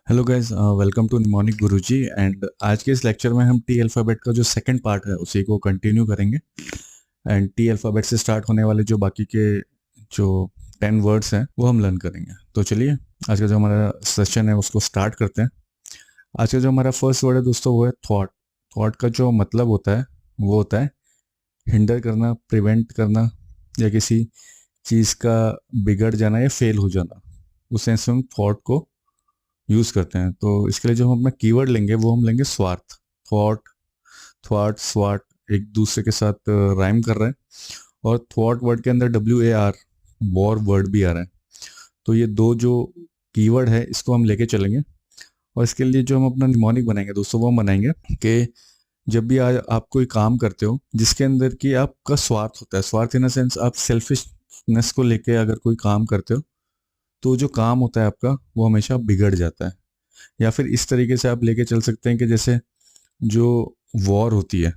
Hello guys, welcome to mnemonic Guruji. And आज के इस लेक्चर में हम टी अल्फ़ाबेट का जो सेकंड पार्ट है उसी को कंटिन्यू करेंगे। एंड टी अल्फ़ाबेट से स्टार्ट होने वाले जो बाकी के जो 10 वर्ड्स हैं वो हम लर्न करेंगे। तो चलिए आज का जो हमारा सेशन है उसको स्टार्ट करते हैं। आज का जो हमारा फर्स्ट वर्ड है दोस्तों वो है थॉट। थॉट का जो मतलब होता है वो होता है हिंडर करना, प्रिवेंट करना, या किसी चीज़ का बिगड़ जाना या फेल हो जाना। उस सेंस में हम थॉट को यूज करते हैं। तो इसके लिए जो हम अपना कीवर्ड लेंगे वो हम लेंगे स्वार्थ। थॉट, थॉट, स्वार्ट एक दूसरे के साथ राइम कर रहे हैं। और थॉट वर्ड के अंदर WAR वॉर वर्ड भी आ रहा है। तो ये दो जो कीवर्ड है इसको हम लेके चलेंगे। और इसके लिए जो हम अपना निमोनिक बनाएंगे दोस्तों वो हम बनाएंगे कि जब भी आज आप कोई काम करते हो जिसके अंदर कि आपका स्वार्थ होता है, स्वार्थ इन सेंस आप सेल्फिशनेस को लेके अगर कोई काम करते हो तो जो काम होता है आपका वो हमेशा बिगड़ जाता है। या फिर इस तरीके से आप लेके चल सकते हैं कि जैसे जो वॉर होती है,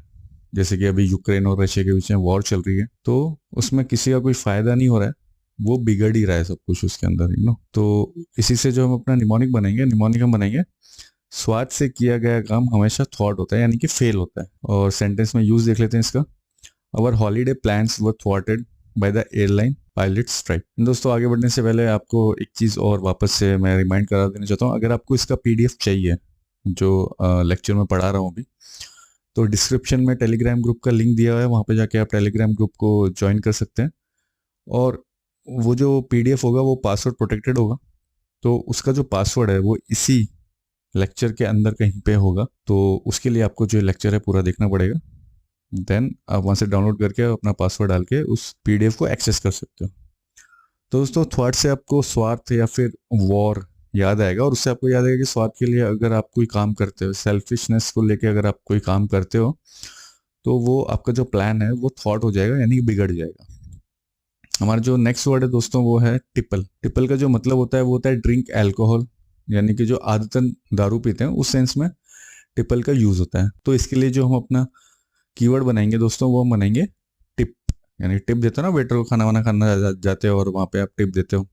जैसे कि अभी यूक्रेन और रशिया के बीच में वॉर चल रही है, तो उसमें किसी का कोई फायदा नहीं हो रहा है, वो बिगड़ ही रहा है सब कुछ उसके अंदर, तो इसी से जो हम अपना निमोनिक बनाएंगे, निमोनिक हम बनाएंगे स्वार्थ से किया गया काम हमेशा थॉट होता है, यानी कि फेल होता है। और सेंटेंस में यूज देख लेते हैं इसका। Our holiday plans were thwarted by the airline pilot strike. दोस्तों आगे बढ़ने से पहले आपको एक चीज़ और वापस से मैं रिमाइंड करा देना चाहता हूँ। अगर आपको इसका PDF चाहिए जो लेक्चर में पढ़ा रहा हूँ अभी, तो डिस्क्रिप्शन में टेलीग्राम ग्रुप का लिंक दिया हुआ है, वहाँ पे जाके आप टेलीग्राम ग्रुप को ज्वाइन कर सकते हैं। और वो जो PDF होगा वो पासवर्ड प्रोटेक्टेड होगा। तो उसका जो पासवर्ड है वो इसी लेक्चर के अंदर कहीं पे होगा। तो उसके लिए आपको जो लेक्चर है पूरा देखना पड़ेगा। देन आप वहाँ से डाउनलोड करके अपना पासवर्ड डाल के उस PDF को एक्सेस कर सकते हो। तो दोस्तों थॉट से आपको स्वार्थ या फिर वॉर याद आएगा, और उससे आपको याद आएगा कि स्वार्थ के लिए अगर आप कोई काम करते हो, सेल्फिशनेस को लेके अगर आप कोई काम करते हो, तो वो आपका जो प्लान है वो थॉट हो जाएगा, यानी कि बिगड़ जाएगा। हमारा जो नेक्स्ट वर्ड है दोस्तों वो है टिपल। टिपल का जो मतलब होता है वो होता है ड्रिंक एल्कोहल, यानी कि जो आदतन दारू पीते हैं उस सेंस में टिपल का यूज होता है। तो इसके लिए जो हम अपना कीवर्ड बनाएंगे दोस्तों वो हम बनाएंगे टिप। यानी टिप देते हो ना, वेटर को खाना वाना खाना जाते हो और वहाँ पे आप टिप देते हो,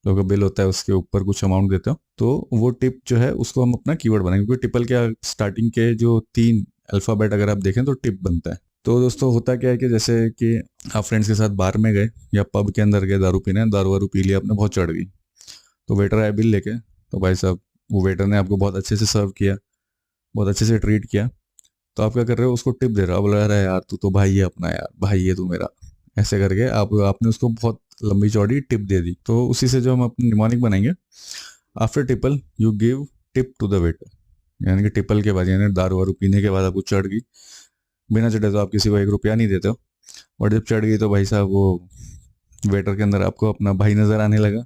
जो का बिल होता है उसके ऊपर कुछ अमाउंट देते हो, तो वो टिप जो है उसको हम अपना कीवर्ड बनाएंगे। क्योंकि टिपल के स्टार्टिंग के जो 3 अल्फाबेट अगर आप देखें तो टिप बनता है। तो दोस्तों होता क्या है कि जैसे कि आप फ्रेंड्स के साथ बार में गए या पब के अंदर गए, दारू पीने, दारू वारू पी लिया आपने, बहुत चढ़ गई, तो वेटर आया बिल लेके, तो भाई साहब वो वेटर ने आपको बहुत अच्छे से सर्व किया, बहुत अच्छे से ट्रीट किया, तो आप क्या कर रहे हो, उसको टिप दे रहे हो। आप बोला रहे यार तू तो भाई है अपना, यार भाई है तू मेरा, ऐसे करके आपने उसको बहुत लंबी चौड़ी टिप दे दी। तो उसी से जो हम अपनी निमोनिक बनाएंगे, after tipple you give tip to the waiter. यानी कि टिपल के बाद, यानी दारू वारू पीने के बाद आपको चढ़ गई, बिना चढ़े तो आप किसी को 1 रुपया नहीं देते हो, और जब चढ़ गई तो भाई साहब वो वेटर के अंदर आपको अपना भाई नजर आने लगा,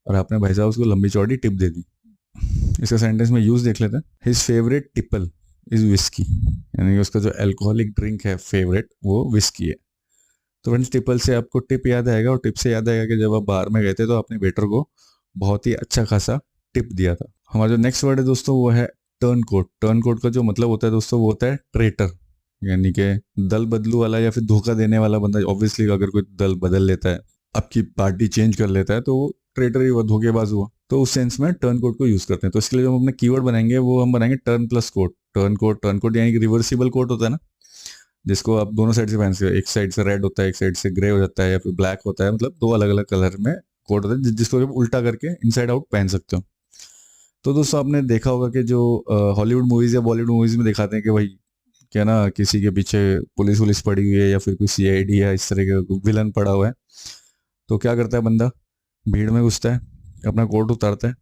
और आपने भाई साहब उसको लंबी चौड़ी टिप दे दी। इसका सेंटेंस में यूज देख लेते हैं। His favourite triple is whisky, यानी कि उसका जो अल्कोहलिक ड्रिंक है फेवरेट वो विस्की है। तो फ्रेंड्स टिपल से आपको टिप याद आएगा, और टिप से याद आएगा कि जब आप बाहर में गए थे तो आपने वेटर को बहुत ही अच्छा खासा टिप दिया था। हमारा जो नेक्स्ट वर्ड है दोस्तों वो है टर्न कोट। टर्न कोट का जो मतलब होता है दोस्तों वो होता है ट्रेटर, यानी कि दल बदलू वाला या फिर धोखा देने वाला बंदा। ऑब्वियसली अगर कोई दल बदल लेता है, आपकी पार्टी चेंज कर लेता है, तो वो ट्रेटर ही हुआ, धोखेबाज हुआ। तो उस सेंस में टर्न कोट को यूज करते हैं। तो इसके लिए जो हम अपने कीवर्ड बनाएंगे वो हम बनाएंगे turn plus coat. Turn coat यानी कि रिवर्सिबल कोट होता है ना, जिसको आप दोनों साइड से पहन सकते हो। एक साइड से रेड होता है, एक साइड से ग्रे हो जाता है, या फिर ब्लैक होता है, मतलब 2 अलग अलग कलर में कोट होता है, जिसको आप उल्टा करके इनसाइड आउट पहन सकते हो। तो दोस्तों आपने देखा होगा कि जो हॉलीवुड मूवीज या बॉलीवुड मूवीज में दिखाते हैं कि भाई क्या ना, किसी के पीछे पुलिस वुलिस पड़ी हुई है या फिर कोई CID या इस तरह का विलन पड़ा हुआ है, तो क्या करता है बंदा, भीड़ में घुसता है, अपना कोट उतारता है,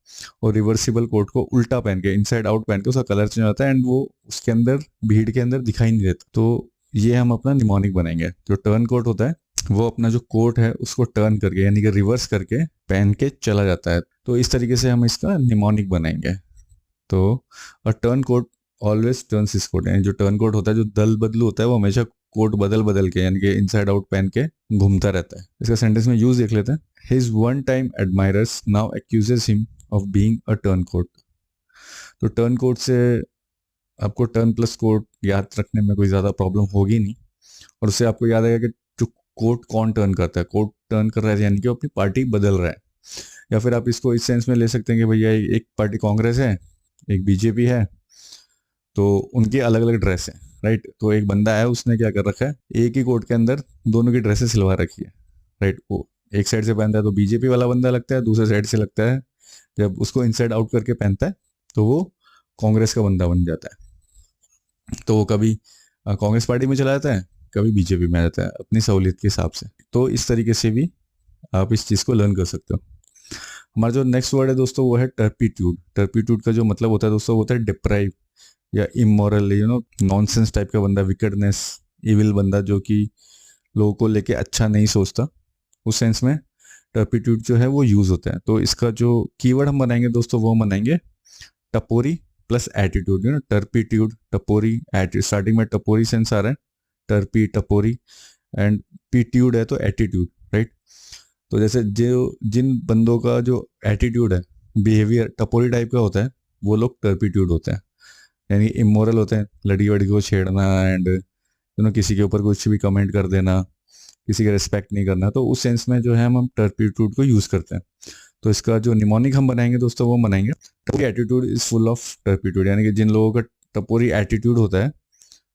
और रिवर्सिबल कोट को उल्टा पहन के, इनसाइड आउट पहन के उसका कलर चेंज होता है, एंड वो उसके अंदर, भीड़ के अंदर दिखाई नहीं देता। तो ये हम अपना निमोनिक बनाएंगे। जो टर्न कोट होता है वो अपना जो कोट है उसको टर्न करके, यानी कि रिवर्स करके पहन के चला जाता है। तो इस तरीके से हम इसका निमोनिक बनाएंगे। तो a turn coat always turns his coat, यानी जो टर्न कोट होता है, जो दल बदलू होता है, वो हमेशा कोट बदल बदल के, यानी कि इनसाइड आउट पहन के घूमता रहता है। इसका सेंटेंस में यूज देख लेते हैं। His one time admirers now accuses him of being a turn coat. तो टर्न कोट से आपको टर्न प्लस कोट याद रखने में कोई ज्यादा प्रॉब्लम होगी नहीं, और उससे आपको याद आएगा कि जो कोट कौन टर्न करता है, कोट टर्न कर रहा है यानी कि वो अपनी पार्टी बदल रहा है। या फिर आप इसको इस सेंस में ले सकते हैं कि भैया एक पार्टी कांग्रेस है, एक बीजेपी है, तो उनकी अलग अलग ड्रेस है, राइट। तो एक बंदा है, उसने क्या कर रखा है, एक ही कोट के अंदर दोनों की ड्रेसेस सिलवा रखी है, राइट। वो एक साइड से पहनता है तो बीजेपी वाला बंदा लगता है, दूसरे साइड से लगता है, जब उसको इनसाइड आउट करके पहनता है तो वो कांग्रेस का बंदा बन जाता है। तो वो कभी कांग्रेस पार्टी में चला जाता है, कभी बीजेपी में आ जाता है, अपनी सहूलियत के हिसाब से। तो इस तरीके से भी आप इस चीज़ को लर्न कर सकते हो। हमारा जो नेक्स्ट वर्ड है दोस्तों वो है टर्पीट्यूड। टर्पीट्यूड का जो मतलब होता है दोस्तों, वो होता है डिप्राइव या इमोरल, नॉनसेंस टाइप का बंदा, विकेडनेस, इविल बंदा, जो कि लोगों को लेके अच्छा नहीं सोचता, उस सेंस में टर्पीट्यूड जो है वो यूज होता है। तो इसका जो कीवर्ड हम बनाएंगे दोस्तों, वो बनाएंगे टपोरी प्लस एटीट्यूड। टर्पीट्यूड, टपोरी, एटीट्यूड। स्टार्टिंग में टपोरी सेंस आ रहा है, टर्पी, टपोरी, एंड पीट्यूड है तो एटीट्यूड, राइट। तो जैसे जो जिन बंदों का जो एटीट्यूड है, बिहेवियर टपोरी टाइप का होता है, वो लोग टर्पीट्यूड होते हैं, यानी इमोरल होते हैं, लड़की वड़की को छेड़ना एंड किसी के ऊपर कुछ भी कमेंट कर देना, किसी का रिस्पेक्ट नहीं करना। तो उस सेंस में जो है हम टर्पीट्यूड को यूज करते हैं। तो इसका जो निमोनिक हम बनाएंगे दोस्तों, वो बनाएंगे टपोरी एटीट्यूड इज फुल ऑफ टर्पीट्यूड, यानी कि जिन लोगों का टपोरी एटीट्यूड होता है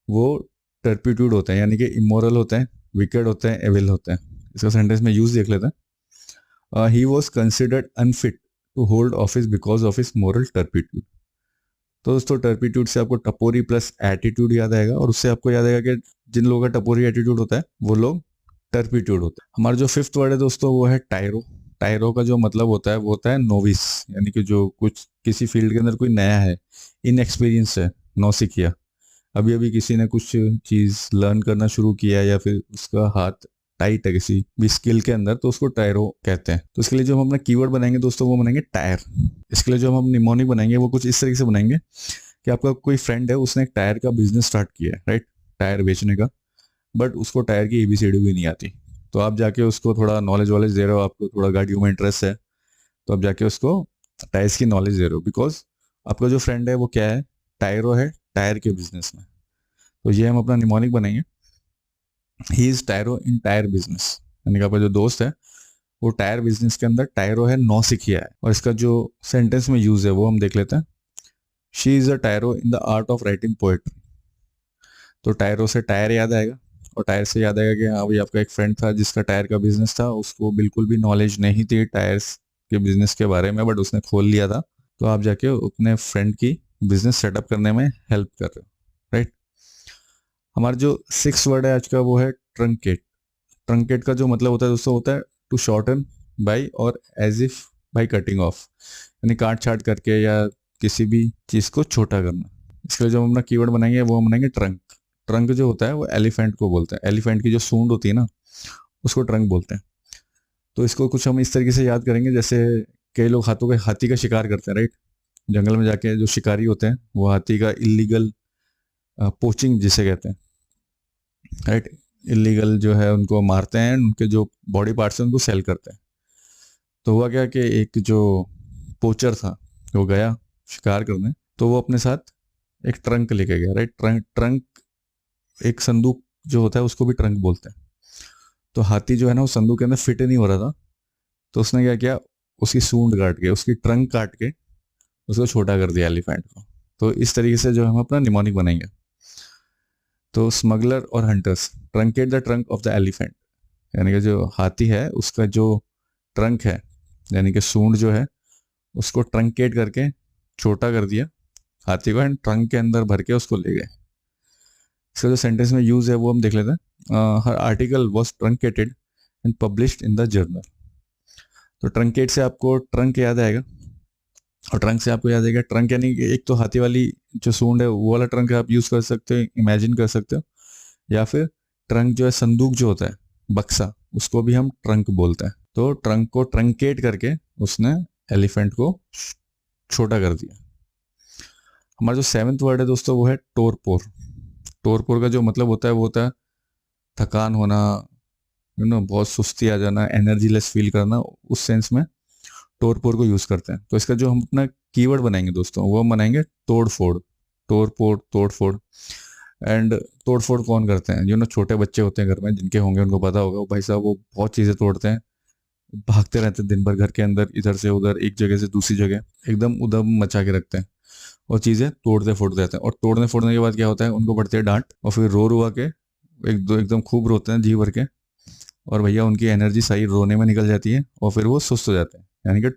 वो टर्पीट्यूड होते हैं, यानी कि इमोरल होते हैं, विकेड होते हैं, एविल होते हैं। इसका सेंटेंस में यूज देख लेते हैं। He was considered unfit to hold office because of his moral turpitude. तो दोस्तों टर्पीट्यूड से आपको टपोरी प्लस एटीट्यूड याद आएगा, और उससे आपको याद आएगा कि जिन लोगों का टपोरी एटीट्यूड होता है वो लोग टर्पीट्यूड होता है। हमारा जो फिफ्थ वर्ड है दोस्तों वो है टायरो। टायरो का जो मतलब होता है वो होता है नोविस, यानी कि जो कुछ किसी फील्ड के अंदर कोई नया है, इनएक्सपीरियंस है, नौसिखिया, अभी अभी किसी ने कुछ चीज लर्न करना शुरू किया या फिर उसका हाथ टाइट है किसी भी स्किल के अंदर, तो उसको टायरो कहते हैं। तो इसके लिए जो हम अपना कीवर्ड बनाएंगे दोस्तों, वो बनाएंगे टायर। इसके लिए जो हम निमोनिक बनाएंगे वो कुछ इस तरीके से बनाएंगे कि आपका कोई फ्रेंड है, उसने एक टायर का बिजनेस स्टार्ट किया है, राइट, टायर बेचने का, बट उसको टायर की एबीसीडी भी नहीं आती। तो आप जाके उसको थोड़ा नॉलेज वॉलेज दे रहे हो, आपको थोड़ा गाड़ियों में इंटरेस्ट है, तो आप जाके उसको टायर्स की नॉलेज दे रहे हो, बिकॉज आपका जो फ्रेंड है वो क्या है, टायरो है, टायर के बिजनेस में। तो ये हम अपना निमोनिक बनाएंगे, he is टायरो in tyre business, यानी कि आपका जो दोस्त है वो टायर बिजनेस के अंदर टायरो है, नौसिखिया है। और इसका जो सेंटेंस में यूज है वो हम देख लेते हैं। She is a टायरो in the art of writing poetry. तो टायरो से टायर याद आएगा, और टायर से याद आएगा कि हाँ भाई आपका एक फ्रेंड था जिसका टायर का बिजनेस था, उसको बिल्कुल भी नॉलेज नहीं थी टायर्स के बिजनेस के बारे में, बट उसने खोल लिया था। तो आप जाके अपने फ्रेंड की बिजनेस सेटअप करने में हेल्प कर रहे हो, राइट। हमारा जो सिक्स वर्ड है आज का वो है ट्रंकेट। ट्रंकेट का जो मतलब होता है दोस्तों, होता है to shorten by or as if by cutting off, यानी काट छाट करके या किसी भी चीज को छोटा करना। इसके लिए जो हम अपना कीवर्ड बनाएंगे वो हम बनाएंगे ट्रंक। ट्रंक जो होता है वो एलिफेंट को बोलते हैं, एलिफेंट की जो सूंड होती है ना, उसको ट्रंक बोलते हैं। तो इसको कुछ हम इस तरीके से याद करेंगे, जैसे कई लोग हाथी का शिकार करते हैं, राइट। जंगल में जाके जो शिकारी होते हैं वो हाथी का इलीगल पोचिंग जिसे कहते हैं, राइट, इलीगल जो है उनको मारते हैं, उनके जो बॉडी पार्ट्स हैं उनको सेल करते हैं। तो हुआ क्या कि एक जो पोचर था वो गया शिकार करने, तो वो अपने साथ एक ट्रंक लेके गया, राइट। ट्रंक एक संदूक जो होता है उसको भी ट्रंक बोलते हैं। तो हाथी जो है ना, उस संदूक के अंदर फिट नहीं हो रहा था, तो उसने क्या किया, उसकी सूंड काट के, उसकी ट्रंक काट के उसको छोटा कर दिया एलिफेंट को। तो इस तरीके से जो हम अपना निमोनिक बनाएंगे। तो स्मगलर और hunters, truncate the trunk of the elephant, यानी कि जो हाथी है उसका जो ट्रंक है, यानी कि सूंड जो है, उसको ट्रंकेट करके छोटा कर दिया हाथी को, एंड ट्रंक के अंदर भर के उसको ले गए। इसका जो सेंटेंस में यूज है वो हम देख लेते हैं। Her article was truncated and published in the journal. तो ट्रंकेट से आपको ट्रंक याद आएगा, और ट्रंक से आपको याद आएगा ट्रंक, यानी कि एक तो हाथी वाली जो सूंड है वो वाला ट्रंक आप यूज कर सकते हो, इमेजिन कर सकते हो, या फिर ट्रंक जो है, संदूक जो होता है, बक्सा, उसको भी हम ट्रंक बोलते हैं। तो ट्रंक को ट्रंकेट करके उसने एलिफेंट को छोटा कर दिया। हमारा जो सेवेंथ वर्ड है दोस्तों वो है टोरपोर। टोरपोर का जो मतलब होता है वो होता है थकान होना, बहुत सुस्ती आ जाना, एनर्जी लेस फील करना, उस सेंस में टोरपोर को यूज करते हैं। तो इसका जो हम अपना कीवर्ड बनाएंगे दोस्तों, वो हम बनाएंगे तोड़फोड़। टोरपोर, तोड़फोड़। एंड तोड़फोड़ कौन करते हैं, छोटे बच्चे होते हैं घर में जिनके होंगे उनको पता होगा, भाई साहब वो बहुत चीजें तोड़ते हैं, भागते रहते हैं दिन भर घर के अंदर, इधर से उधर, एक जगह से दूसरी जगह, एकदम उदम मचा के रखते हैं और चीज़ें तोड़ते फोड़ते रहते हैं। और तोड़ने फोड़ने के बाद क्या होता है, उनको पड़ती है डांट और फिर रो रुआ के एकदम खूब रोते हैं जी भर के, और भैया उनकी एनर्जी सही रोने में निकल जाती है और फिर वो सुस्त हो जाते हैं, यानी कि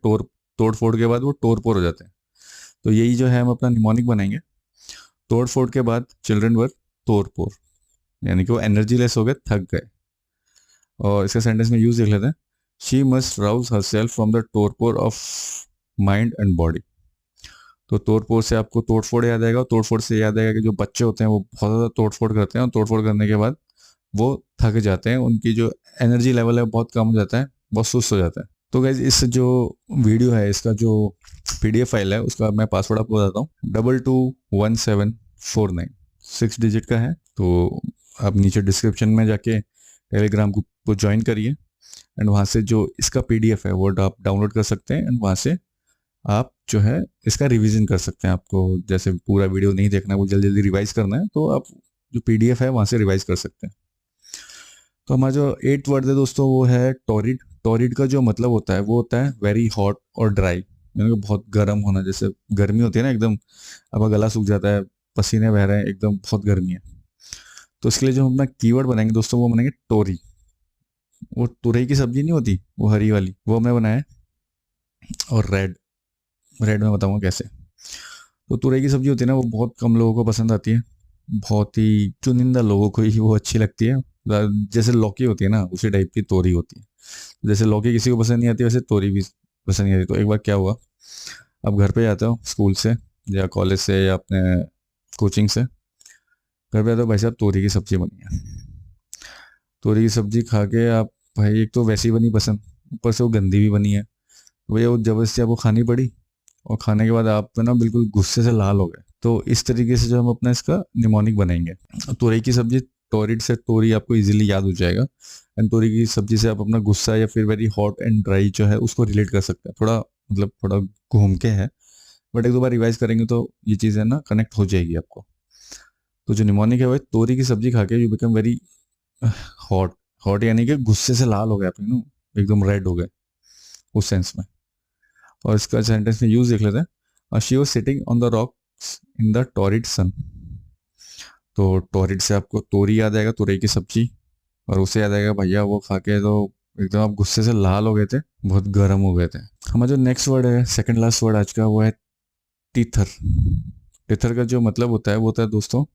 तोड़ फोड़ के बाद वो टोर पोर हो जाते हैं। तो यही जो है हम अपना निमोनिक बनाएंगे। तोड़ फोड़ के बाद चिल्ड्रन वर तोड़ पोर, यानी कि वो एनर्जी लेस हो गए, थक गए। और इसका सेंटेंस में यूज देख लेते हैं। She must Rouse her self from the torpor of mind and body. तो तोड़फोड़ से आपको तोड़फोड़ याद आएगा, और तोड़फोड़ से याद आएगा कि जो बच्चे होते हैं वो बहुत ज़्यादा तोड़फोड़ करते हैं, और तोड़फोड़ करने के बाद वो थक जाते हैं, उनकी जो एनर्जी लेवल है बहुत कम हो जाता है, बहुत सुस्त हो जाता है। तो गाइज इस जो वीडियो है, इसका जो PDF फाइल है, उसका मैं पासवर्ड आपको बताता हूँ। 221749 6 डिजिट का है। तो आप नीचे डिस्क्रिप्शन में जाके टेलीग्राम ग्रुप को ज्वाइन करिए, एंड वहाँ से जो इसका PDF है वो आप डाउनलोड कर सकते हैं, एंड वहाँ से आप जो है इसका रिवीजन कर सकते हैं। आपको जैसे पूरा वीडियो नहीं देखना है, वो जल्दी जल्दी रिवाइज करना है, तो आप जो PDF है वहाँ से रिवाइज कर सकते हैं। तो हमारा जो 8th वर्ड है दोस्तों वो है टॉरिड। टॉरिड का जो मतलब होता है वो होता है वेरी हॉट और ड्राई, यानी कि बहुत गर्म होना। जैसे गर्मी होती है ना, एकदम आपका गला सूख जाता है, पसीने बह रहे हैं, एकदम बहुत गर्मी है। तो इसके लिए जो हम अपना कीवर्ड बनाएंगे दोस्तों, वो बनाएंगे टोरी। वो तुरई की सब्जी नहीं होती, वो हरी वाली, वो हमने बनाया है। और रेड में बताऊंगा कैसे। तो तुरई की सब्जी होती है ना, वो बहुत कम लोगों को पसंद आती है, बहुत ही चुनिंदा लोगों को ही वो अच्छी लगती है। जैसे लौकी होती है ना, उसी टाइप की तोरी होती है। जैसे लौकी किसी को पसंद नहीं आती, वैसे तोरी भी पसंद नहीं आती। तो एक बार क्या हुआ, अब घर पे जाते हो स्कूल से या कॉलेज से या अपने कोचिंग से, घर पे आते हो, भाई साहब तोरी की सब्जी बनी है। तोरी की सब्जी खा के आप, भाई एक तो वैसी बनी पसंद, ऊपर से वो गंदी भी बनी है, तो भैया वो जबरदस्ती आपको खानी पड़ी, और खाने के बाद आप ना बिल्कुल गुस्से से लाल हो गए। तो इस तरीके से जो हम अपना इसका निमोनिक बनाएंगे। तोरई की सब्जी, टोरिड से टोरी आपको इजीली याद हो जाएगा, एंड तोरी की सब्जी से आप अपना गुस्सा या फिर वेरी हॉट एंड ड्राई जो है उसको रिलेट कर सकते हैं। थोड़ा मतलब थोड़ा घूम के है, बट एक दो बार रिवाइज करेंगे तो ये चीज़ है ना कनेक्ट हो जाएगी आपको। तो जो निमोनिक है वो तोरी की सब्जी खा के you become very hot. Hot यानी कि गुस्से से लाल हो गए आप, एकदम रेड हो गए उस सेंस में। और इसका सेंटेंस में यूज देख लेते हैं। She was sitting on the rocks in the torrid sun. तो टॉरिड से आपको तोरी याद आएगा, तुरई की सब्जी, और उसे याद आएगा भैया वो खा के तो एकदम आप गुस्से से लाल हो गए थे, बहुत गर्म हो गए थे। हमारा जो नेक्स्ट वर्ड है, सेकंड लास्ट वर्ड आज का, वो है टीथर। टीथर का जो मतलब होता है वो होता है दोस्तों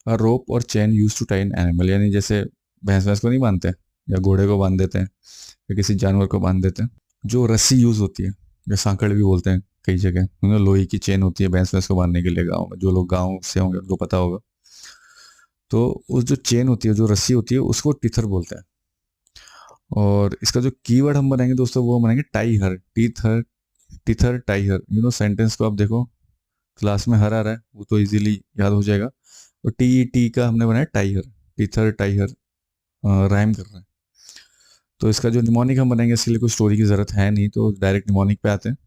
a rope or chain use to tie an animal, यानी जैसे भैंस को नहीं बांधते या घोड़े को बांध देते हैं या किसी जानवर को बांध देते हैं, जो रस्सी यूज होती है, या सांकड़ भी बोलते हैं कई जगह, लोहे की चेन होती है भैंस को बांधने के लिए। गाँव में जो लोग गाँव से होंगे उनको पता होगा। तो उस जो चेन होती है, जो रस्सी होती है, उसको टीथर बोलते हैं। और इसका जो कीवर्ड हम बनाएंगे दोस्तों, वो बनाएंगे टाई हर। टीथर, टीथर, टाई हर। सेंटेंस को आप देखो, क्लास में हर आ रहा है, वो तो इजीली याद हो जाएगा। और टी का हमने बनाया टाई हर, टीथर टाई हर, राइम कर रहा है। तो इसका जो निमोनिक हम बनाएंगे, इसके लिए कोई स्टोरी की जरूरत है नहीं, तो डायरेक्ट निमोनिक पे आते हैं।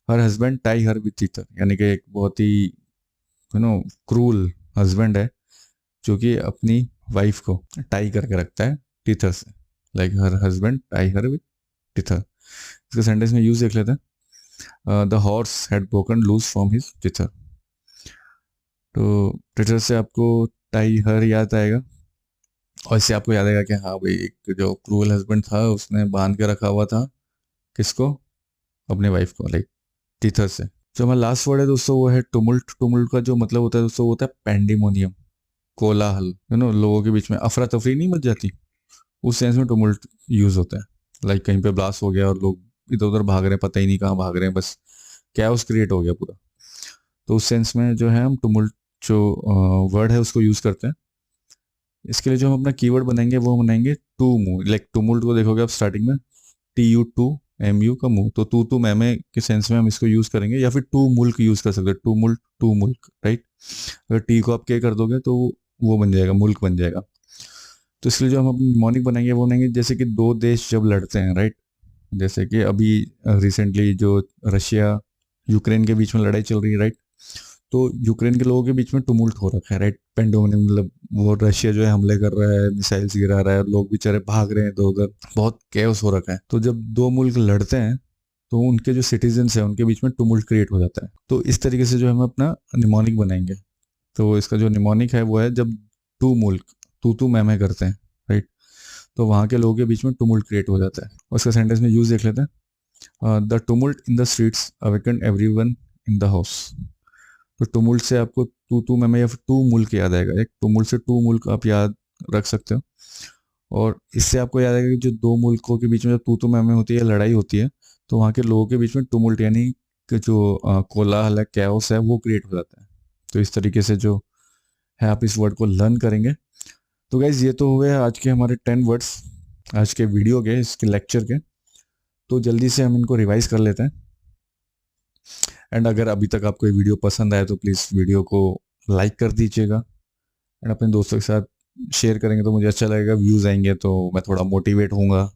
Her husband tie her with tether, यानी कि एक बहुत ही क्रूल हस्बैंड है जो कि अपनी वाइफ को टाई करके रखता है टीथर से। Like her husband tie her with tether. इसके सेंटेंस में यूज देख लेते हैं। The horse had broken loose from his tether. तो टीथर से आपको टाई हर याद आएगा, और इससे आपको याद आएगा कि हाँ भाई, एक जो क्रूअल हस्बैंड था उसने बांध के रखा हुआ था किसको, अपने वाइफ को, लाइक टीथर से। जो हमारा लास्ट वर्ड है दोस्तों वो है टुमुल्ट। टुमुल्ट का जो मतलब होता है दोस्तों वो होता है पैंडेमोनियम, कोलाहल। लोगों के बीच में अफरा तफरी नहीं मच जाती, उस सेंस में टुमुल्ट यूज होता है। लाइक कहीं पे ब्लास्ट हो गया और लोग इधर उधर भाग रहे हैं, पता ही नहीं कहाँ भाग रहे हैं, बस कैओस क्रिएट हो गया पूरा। तो उस सेंस में जो है हम टुमुल्ट जो वर्ड है उसको यूज करते हैं। इसके लिए जो हम अपना कीवर्ड बनाएंगे वो बनाएंगे टू मू। लाइक टुमुल्ट को देखोगे आप स्टार्टिंग में TU2MU का मुंह, तो तू मैं के सेंस में हम इसको यूज करेंगे, या फिर टू मुल्क यूज कर सकते हैं। टू मुल्क, राइट। अगर टी को आप के कर दोगे तो वो बन जाएगा, मुल्क बन जाएगा। तो इसलिए जो हम अपनी निमोनिक बनाएंगे वो बनाएंगे जैसे कि दो देश जब लड़ते हैं, राइट। जैसे कि अभी रिसेंटली जो रशिया यूक्रेन के बीच में लड़ाई चल रही है, राइट। तो यूक्रेन के लोगों के बीच में टुमुल्ट हो रखा है, राइट। पेंडोमिनियम, मतलब वो रशिया जो है हमले कर रहा है, मिसाइल्स गिरा रहा है, लोग बेचारे भाग रहे हैं इधर उधर, बहुत कैओस हो रखा है। तो जब दो मुल्क लड़ते हैं तो उनके जो सिटीजन्स हैं उनके बीच में टुमुल्ट क्रिएट हो जाता है। तो इस तरीके से जो हम अपना निमोनिक बनाएंगे। तो इसका जो निमोनिक है वो है जब टू मुल्क तू मैं करते हैं, राइट। तो वहाँ के लोगों के बीच में टुमुल्ट क्रिएट हो जाता है। और उसका सेंटेंस में यूज देख लेते हैं। The tumult in the streets awaken everyone in the house. तो टुमुल्ट से आपको तू मैं या फिर टू मुल्क याद आएगा। एक टुमुल्ट से टू मुल्क आप याद रख सकते हो। और इससे आपको याद आएगा कि जो दो मुल्कों के बीच में जब तू मैं होती है, लड़ाई होती है, तो वहाँ के लोगों के बीच में टुमुल्ट यानी कि जो कोलाहल है, कैओस है, वो क्रिएट हो जाता है। तो इस तरीके से जो है आप इस वर्ड को लर्न करेंगे। तो गाइज ये तो हुए आज के हमारे 10 वर्ड्स आज के वीडियो के, इसके लेक्चर के। तो जल्दी से हम इनको रिवाइज कर लेते हैं। एंड अगर अभी तक आपको ये वीडियो पसंद आए तो प्लीज़ वीडियो को लाइक कर दीजिएगा एंड अपने दोस्तों के साथ शेयर करेंगे तो मुझे अच्छा लगेगा। व्यूज़ आएंगे तो मैं थोड़ा मोटिवेट होऊंगा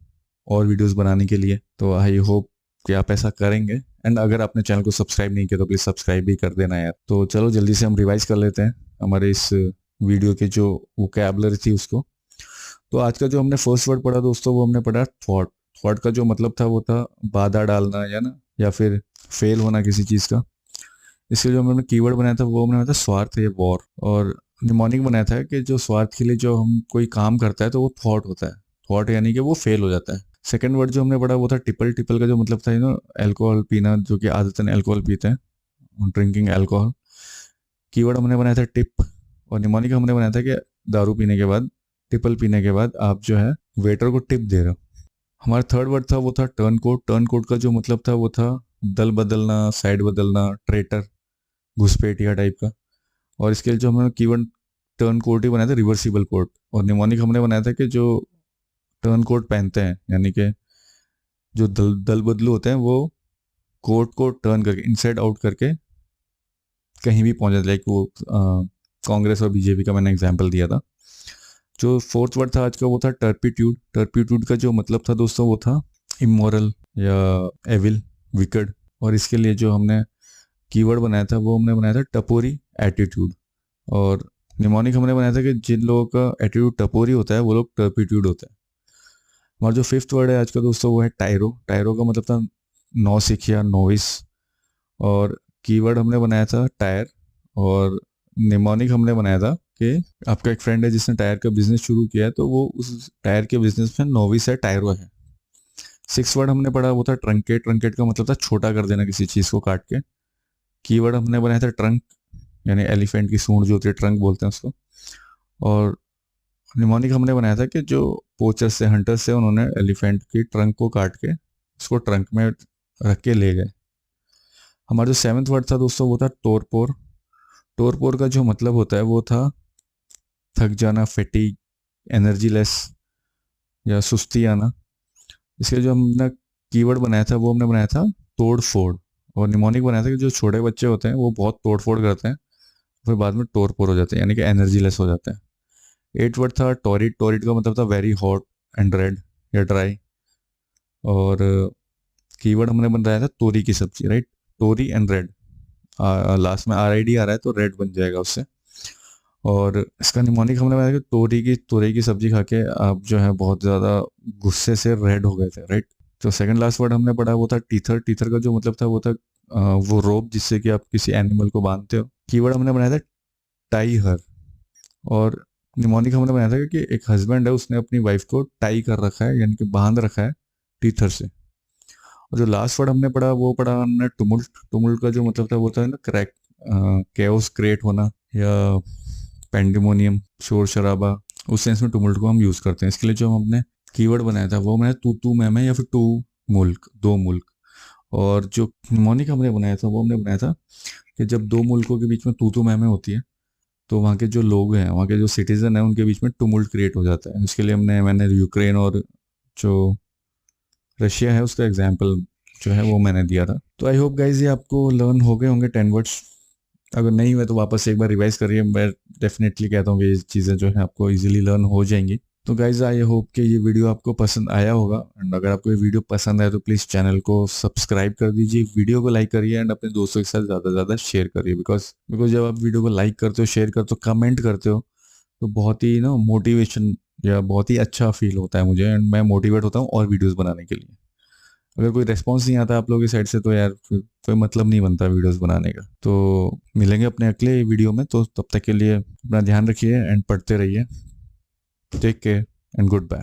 और वीडियोस बनाने के लिए। तो आई होप कि आप ऐसा करेंगे। एंड अगर आपने चैनल को सब्सक्राइब नहीं किया तो प्लीज़ सब्सक्राइब भी कर देना यार। तो चलो जल्दी से हम रिवाइज कर लेते हैं हमारे इस वीडियो के जो वोकैबुलरी थी उसको। तो आज का जो हमने फर्स्ट वर्ड पढ़ा दोस्तों, वो हमने पढ़ा थॉट। थॉट का जो मतलब था वो था बाधा डालना या फिर फेल होना किसी चीज़ का। इसके जो हमने कीवर्ड बनाया था वो हमने बनाया था स्वार्थ या वॉर। और निमोनिक बनाया था कि जो स्वार्थ के लिए जो हम कोई काम करता है तो वो थॉट होता है। थॉट यानी कि वो फेल हो जाता है। सेकंड वर्ड जो हमने पढ़ा वो था टिपल। टिपल का जो मतलब था अल्कोहल पीना, जो कि आदतन अल्कोहल पीते हैं, ड्रिंकिंग अल्कोहल। कीवर्ड हमने बनाया था टिप। और निमोनिक हमने बनाया था कि दारू पीने के बाद, टिपल पीने के बाद आप जो है वेटर को टिप दे रहे हो। हमारा थर्ड वर्ड था वो था टर्न कोट। टर्न कोट का जो मतलब था वो था दल बदलना, साइड बदलना, ट्रेटर, घुसपैठिया टाइप का। और इसके लिए जो हमने कीवर्ड टर्न कोट ही बनाया था रिवर्सिबल कोट। और निमोनिक हमने बनाया था कि जो टर्न कोट पहनते हैं, यानी कि जो दल बदलू होते हैं वो कोट को टर्न करके, इनसाइड आउट करके कहीं भी पहुंच जाते। लाइक वो कांग्रेस और बीजेपी का मैंने एग्जाम्पल दिया था। जो फोर्थ वर्ड था आज का वो था टर्पिट्यूड। टर्पिट्यूड का जो मतलब था दोस्तों वो था इमोरल या एविल, विकड। और इसके लिए जो हमने कीवर्ड बनाया था वो हमने बनाया था टपोरी एटीट्यूड। और निमोनिक हमने बनाया था कि जिन लोगों का एटीट्यूड टपोरी होता है वो लोग टर्पिट्यूड होते हैं। हमारा जो फिफ्थ वर्ड है आज का दोस्तों वो है टायरो। टायरो का मतलब था नौसिखिया, नोविस। और कीवर्ड हमने बनाया था टायर। और निमोनिक हमने बनाया था कि आपका एक फ्रेंड है जिसने टायर का बिजनेस शुरू किया है, तो वो उस टायर के बिजनेस में नोविस है, टायरो है। सिक्स वर्ड हमने पढ़ा वो था ट्रंकेट। ट्रंकेट का मतलब था छोटा कर देना किसी चीज़ को काट के। कीवर्ड हमने बनाया था ट्रंक, यानी एलिफेंट की सूंड जो होती है, ट्रंक बोलते हैं उसको। और निमोनिक हमने बनाया था कि जो पोचर्स से, हंटर्स से, उन्होंने एलिफेंट की ट्रंक को काट के उसको ट्रंक में रख के ले गए। हमारा जो सेवन्थ वर्ड था दोस्तों वो था टोरपोर। टोरपोर का जो मतलब होता है वो था थक जाना, फैटीग, एनर्जी लेस या सुस्ती आना। इसके जो हमने कीवर्ड बनाया था वो हमने बनाया था तोड़ फोड़। और निमोनिक बनाया था कि जो छोटे बच्चे होते हैं वो बहुत तोड़ फोड़ करते हैं, फिर बाद में टोरपोर हो जाते हैं, यानी कि एनर्जी लेस हो जाते हैं। एट वर्ड था टोरिट। टोरिट का मतलब था वेरी हॉट एंड रेड या ड्राई। और कीवर्ड हमने बनाया था तोरी की सब्जी, राइट। तोरी एंड रेड, लास्ट में RID आ रहा है तो रेड बन जाएगा उससे। और इसका निमोनिक हमने बनाया कि तोरी की सब्जी खा के आप जो है बहुत ज़्यादा गुस्से से रेड हो गए थे, राइट। तो सेकंड लास्ट वर्ड हमने पढ़ा वो था टीथर। टीथर का जो मतलब था वो था वो रोप जिससे कि आप किसी एनिमल को बांधते हो। कीवर्ड हमने बनाया था टाई हर। और निमोनिक हमने बनाया था कि एक हस्बैंड है, उसने अपनी वाइफ को टाई कर रखा है, यानी कि बांध रखा है टीथर से। और जो लास्ट वर्ड हमने पढ़ा वो पढ़ा हमने टुमुल्ट। टुमुल्ट का जो मतलब था वो था क्रैक, कैओस क्रिएट होना या पेंडेमोनियम, शोर शराबा, उस सेंस में टुमुल्ट को हम यूज़ करते हैं। इसके लिए जो हमने कीवर्ड बनाया था वो मैंने तू मैं या फिर टू मुल्क, दो मुल्क। और जो निमोनिक हमने बनाया था वो हमने बनाया था कि जब दो मुल्कों के बीच में तू मैं होती है तो वहाँ के जो लोग हैं, वहाँ के जो सिटीजन हैं, उनके बीच में टुमुल्ट क्रिएट हो जाता है। इसके लिए मैंने यूक्रेन और जो रशिया है उसका एग्जाम्पल जो है वो मैंने दिया था। तो आई होप गाइज ये आपको लर्न हो गए होंगे 10 वर्ड्स। अगर नहीं हुए तो वापस एक बार रिवाइज करिए। मैं डेफिनेटली कहता हूँ कि ये चीज़ें जो है आपको इजीली लर्न हो जाएंगी। तो गाइज आई होप कि ये वीडियो आपको पसंद आया होगा, एंड अगर आपको ये वीडियो पसंद आए तो प्लीज़ चैनल को सब्सक्राइब कर दीजिए, वीडियो को लाइक करिए एंड अपने दोस्तों के साथ ज़्यादा से ज़्यादा शेयर करिए। बिकॉज जब आप वीडियो को लाइक करते हो, शेयर करते हो, कमेंट करते हो, तो बहुत ही ना मोटिवेशन या बहुत ही अच्छा फील होता है मुझे, एंड मैं मोटिवेट होता हूँ और वीडियोस बनाने के लिए। अगर कोई रेस्पॉन्स नहीं आता आप लोगों की साइड से तो यार फिर कोई मतलब नहीं बनता वीडियोस बनाने का। तो मिलेंगे अपने अगले वीडियो में, तो तब तक के लिए अपना ध्यान रखिए एंड पढ़ते रहिए। Take care and good bye.